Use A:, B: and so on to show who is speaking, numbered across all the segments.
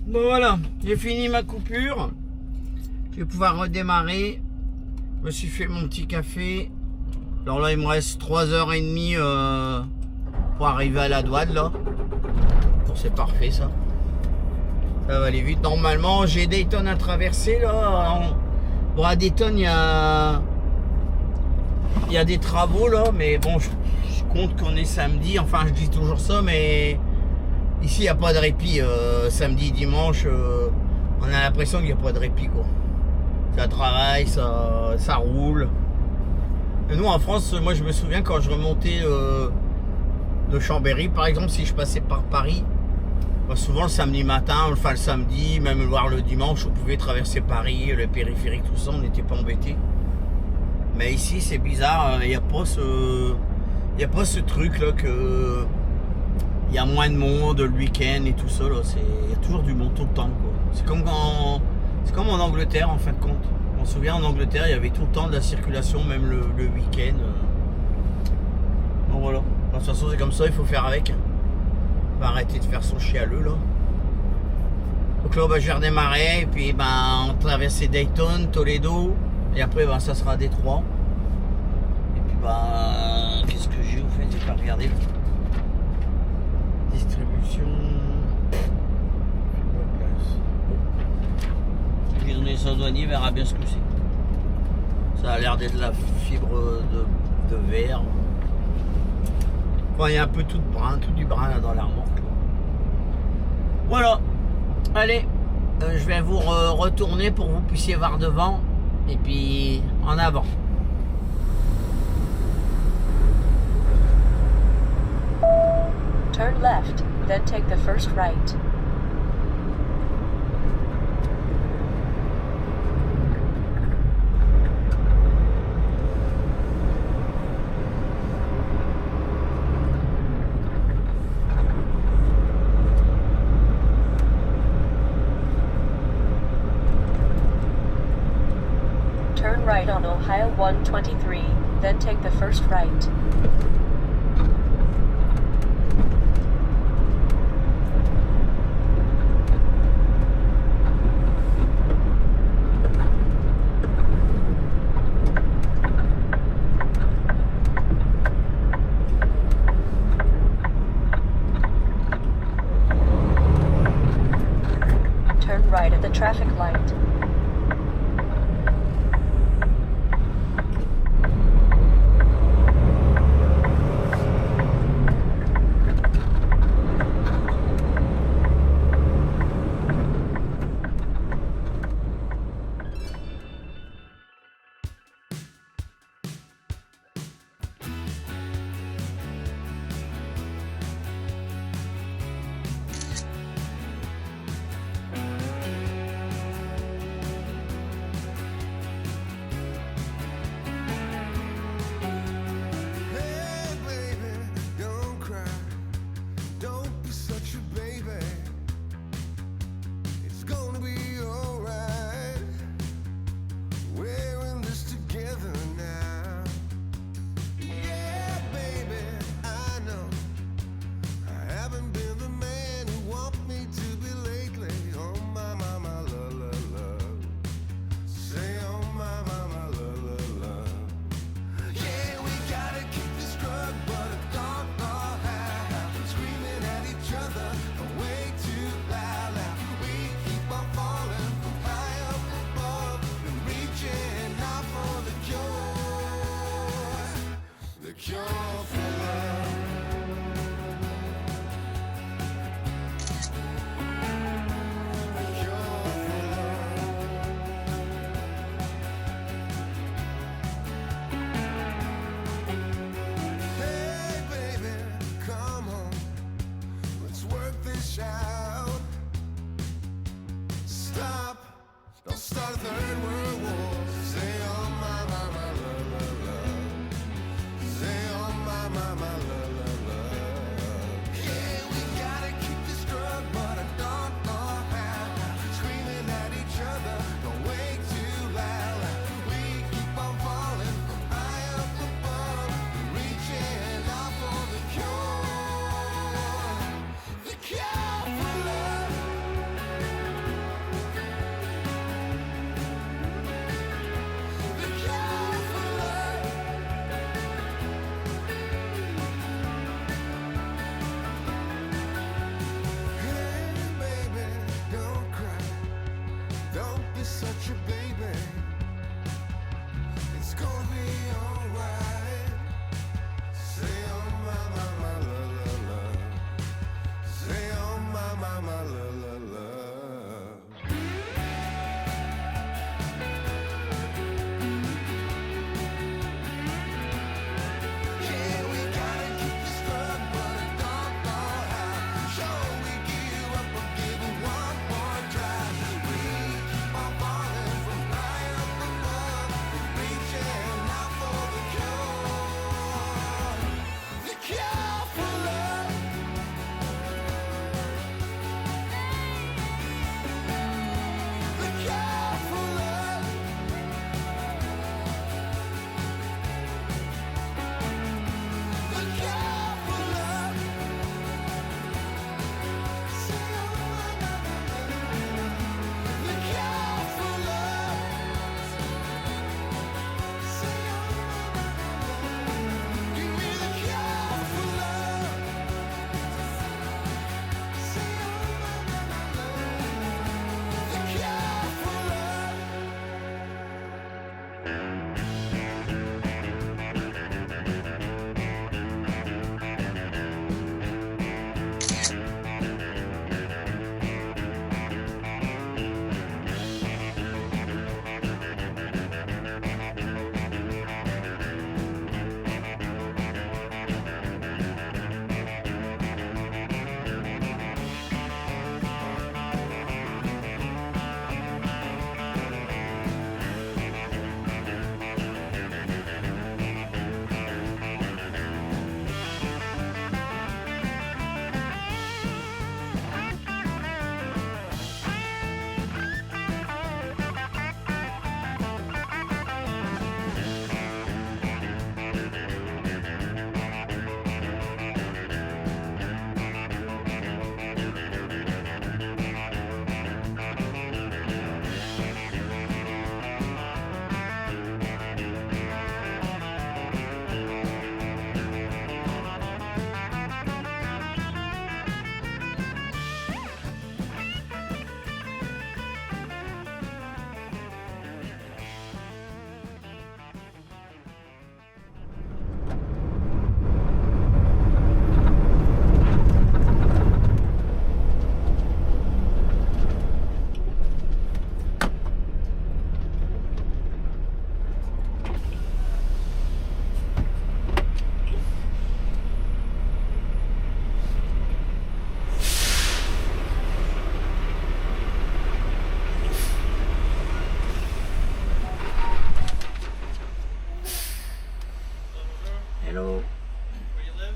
A: Bon voilà, j'ai fini ma coupure. Je vais pouvoir redémarrer. Je me suis fait mon petit café. Alors là, il me reste 3h30 pour arriver à la douane là. Bon, c'est parfait ça. Ça va aller vite. Normalement, j'ai Dayton à traverser là. Bon, à Dayton, il y a des travaux là, mais bon, je compte qu'on est samedi. Enfin, je dis toujours ça, mais ici, il n'y a pas de répit. Samedi, dimanche, on a l'impression qu'il n'y a pas de répit quoi. Ça travaille, ça roule. Et nous, en France, moi, je me souviens quand je remontais de Chambéry, par exemple, si je passais par Paris, bah, souvent le samedi matin, enfin le samedi, même voire le dimanche, on pouvait traverser Paris, le périphérique, tout ça, on n'était pas embêtés. Mais ici, c'est bizarre, il n'y a pas ce truc là que il y a moins de monde le week-end et tout ça là. Il y a toujours du monde tout le temps quoi. C'est comme en Angleterre en fin de compte. On se souvient en Angleterre, il y avait tout le temps de la circulation, même le week-end. Bon voilà. De toute façon, c'est comme ça, il faut faire avec. On va arrêter de faire son chialeux là. Donc là, bah, je vais redémarrer et puis on traverser Dayton, Toledo et après ça sera Détroit. Et puis qu'est-ce que j'ai au fait? J'ai pas regardé. Distribution. J'ai donné ça au douanier, il verra bien ce que c'est. Ça a l'air d'être la fibre de verre. Enfin, il y a un peu tout du brun là dans la remorque. Voilà. Allez, je vais vous retourner pour que vous puissiez voir devant. Et puis en avant.
B: Turn left, then take the first right. Turn right on Ohio 123, then take the first right. Turn right at the traffic light.
C: such a baby. It's gonna be alright. Say oh my la la la. Say oh my la la la. Yeah, we gotta keep this love, but I don't know how. Sure, we give up, but give it one more try. We keep on falling from high up above, reaching out for the cure for love. The cure for love. The cure for love. Say oh my la la la. The cure for love. Say oh my la la la. Give me the cure for love. Say oh my la la la. The cure for love.
A: Hello.
D: Where you live?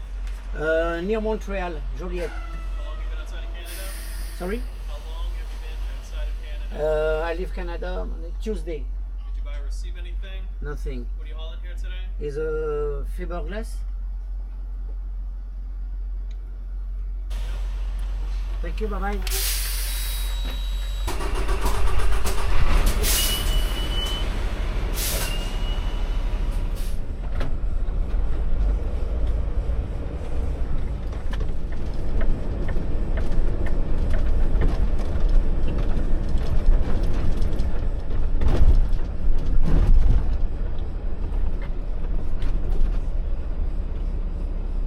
A: Near Montreal, Joliette.
D: How long have you been outside of Canada?
A: Sorry?
D: How long have you been outside of Canada?
A: I leave Canada Tuesday.
D: Did you buy or receive anything?
A: Nothing.
D: What are you hauling here today?
A: Is a fiberglass? Thank you, bye bye.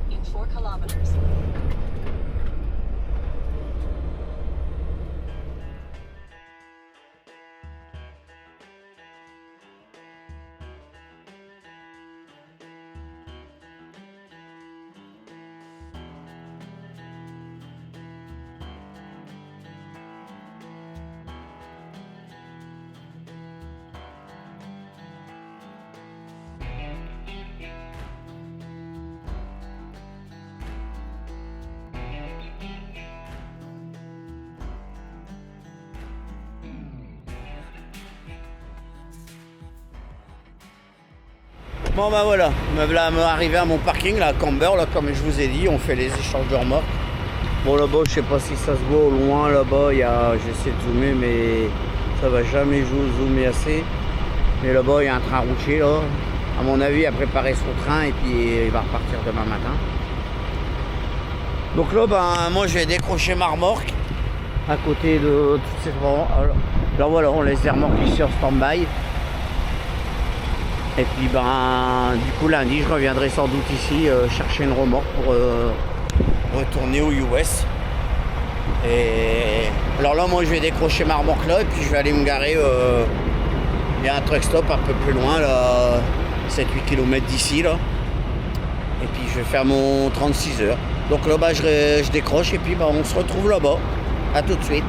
B: In 4 kilometers.
A: Bon bah voilà, me voilà arrivé à mon parking là à Camber, là, comme je vous ai dit, on fait les échanges de remorques. Bon là-bas, je sais pas si ça se voit au loin, là-bas, j'essaie de zoomer mais ça va jamais zoomer assez. Mais là-bas, il y a un train routier là. À mon avis, il a préparé son train et puis il va repartir demain matin. Donc là, ben, moi, j'ai décroché ma remorque. à côté de toutes ces remorques. Alors voilà, on laisse les remorques ici en stand-by. Et puis du coup lundi je reviendrai sans doute ici chercher une remorque pour retourner aux US. Et alors là moi je vais décrocher ma remorque là et puis je vais aller me garer. Il y a un truck stop un peu plus loin là, 7-8 km d'ici là. Et puis je vais faire mon 36 heures. Donc là je décroche et puis on se retrouve là-bas. A tout de suite.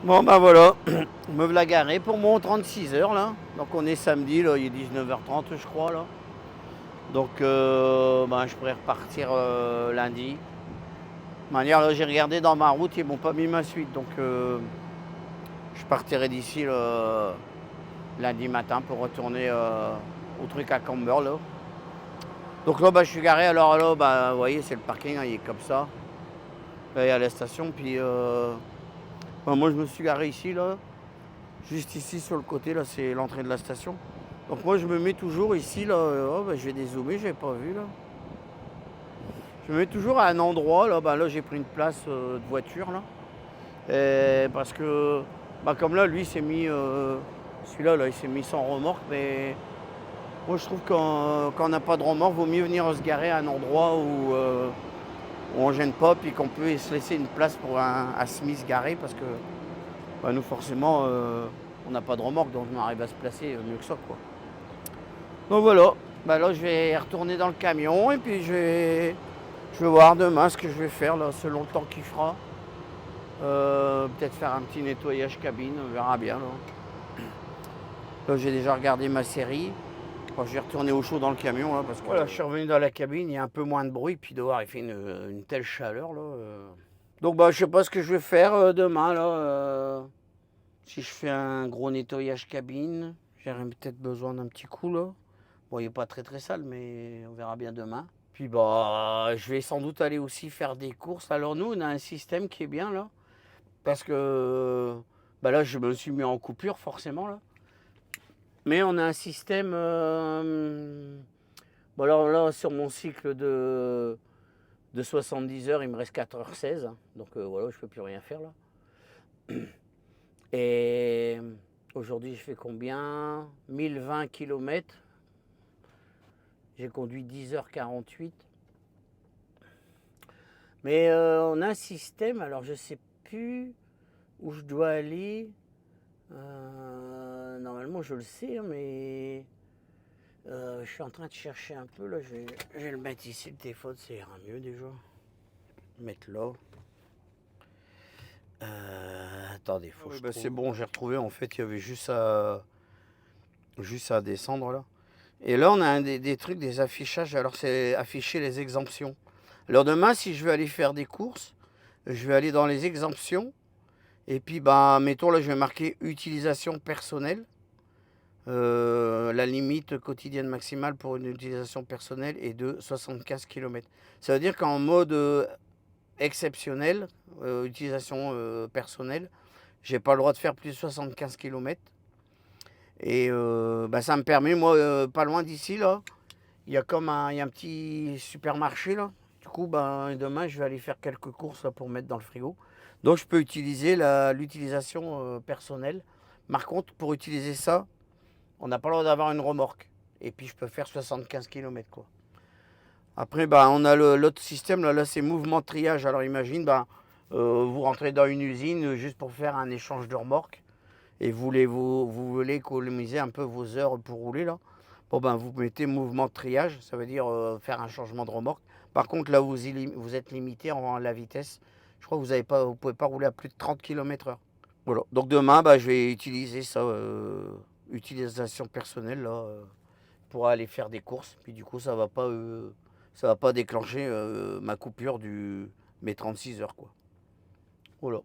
A: Bon voilà, me voilà garé pour mon 36 heures là. Donc on est samedi là, il est 19h30 je crois là. Donc je pourrais repartir lundi. De manière là j'ai regardé dans ma route, ils m'ont pas mis ma suite. Donc je partirai d'ici lundi matin pour retourner au truc à Camber là. Donc là je suis garé, alors là vous voyez c'est le parking, hein, il est comme ça. Là il y a la station, puis moi je me suis garé ici là, juste ici sur le côté là, c'est l'entrée de la station. Donc moi je me mets toujours ici là, je vais dézoomer, j'ai pas vu là. Je me mets toujours à un endroit là, là j'ai pris une place de voiture là. Et parce que comme là lui il s'est mis, celui-là là, il s'est mis sans remorque, mais moi je trouve quand on n'a pas de remorque, vaut mieux venir se garer à un endroit où on gêne pas, puis qu'on peut se laisser une place pour un Smith garé, parce que nous forcément on n'a pas de remorque, donc on arrive à se placer mieux que ça quoi. Donc voilà, là je vais retourner dans le camion et puis je vais voir demain ce que je vais faire là, selon le temps qu'il fera. Peut-être faire un petit nettoyage cabine, on verra bien là. Là j'ai déjà regardé ma série. Je vais retourner au chaud dans le camion là, parce que voilà, je suis revenu dans la cabine, il y a un peu moins de bruit, puis dehors il fait une telle chaleur là. Donc je sais pas ce que je vais faire demain là. Si je fais un gros nettoyage cabine, j'aurai peut-être besoin d'un petit coup là. Bon, il n'est pas très sale, mais on verra bien demain. Puis je vais sans doute aller aussi faire des courses. Alors nous on a un système qui est bien là, parce que là je me suis mis en coupure forcément là. Mais on a un système, alors là sur mon cycle de 70 heures, il me reste 4h16, hein. Donc voilà, je ne peux plus rien faire là. Et aujourd'hui je fais combien? 1020 km. J'ai conduit 10h48. Mais on a un système, alors je ne sais plus où je dois aller. Normalement je le sais, hein, mais Je suis en train de chercher un peu là, je vais le mettre ici, le téléphone, ça ira mieux déjà. Mettre là. Attendez, faut que je trouve. C'est bon, j'ai retrouvé, en fait, il y avait juste à descendre là. Et là, on a des trucs, des affichages, alors c'est afficher les exemptions. Alors demain, si je veux aller faire des courses, je vais aller dans les exemptions. Et puis, bah, mettons, là, je vais marquer utilisation personnelle. La limite quotidienne maximale pour une utilisation personnelle est de 75 km. Ça veut dire qu'en mode exceptionnel, utilisation personnelle, j'ai pas le droit de faire plus de 75 km. Et bah, ça me permet, moi, pas loin d'ici, là, il y a un petit supermarché, là. Du coup, bah, demain, je vais aller faire quelques courses là, pour mettre dans le frigo. Donc, je peux utiliser l'utilisation personnelle. Par contre, pour utiliser ça, on n'a pas le droit d'avoir une remorque. Et puis, je peux faire 75 km, quoi. Après, bah, on a l'autre système, là c'est mouvement de triage. Alors, imagine, bah, vous rentrez dans une usine juste pour faire un échange de remorques. Et vous voulez économiser un peu vos heures pour rouler, là. Bon, ben, vous mettez mouvement de triage, ça veut dire faire un changement de remorque. Par contre, là, vous êtes limité en la vitesse. Je crois que vous ne pouvez pas rouler à plus de 30 km/h. Voilà. Donc demain, bah, je vais utiliser ça, utilisation personnelle, là, pour aller faire des courses. Puis du coup, ça va pas déclencher ma coupure mes 36 heures, quoi. Voilà.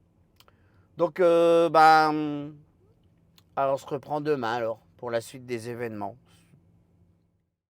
A: Donc, bah, alors on se reprend demain, alors, pour la suite des événements.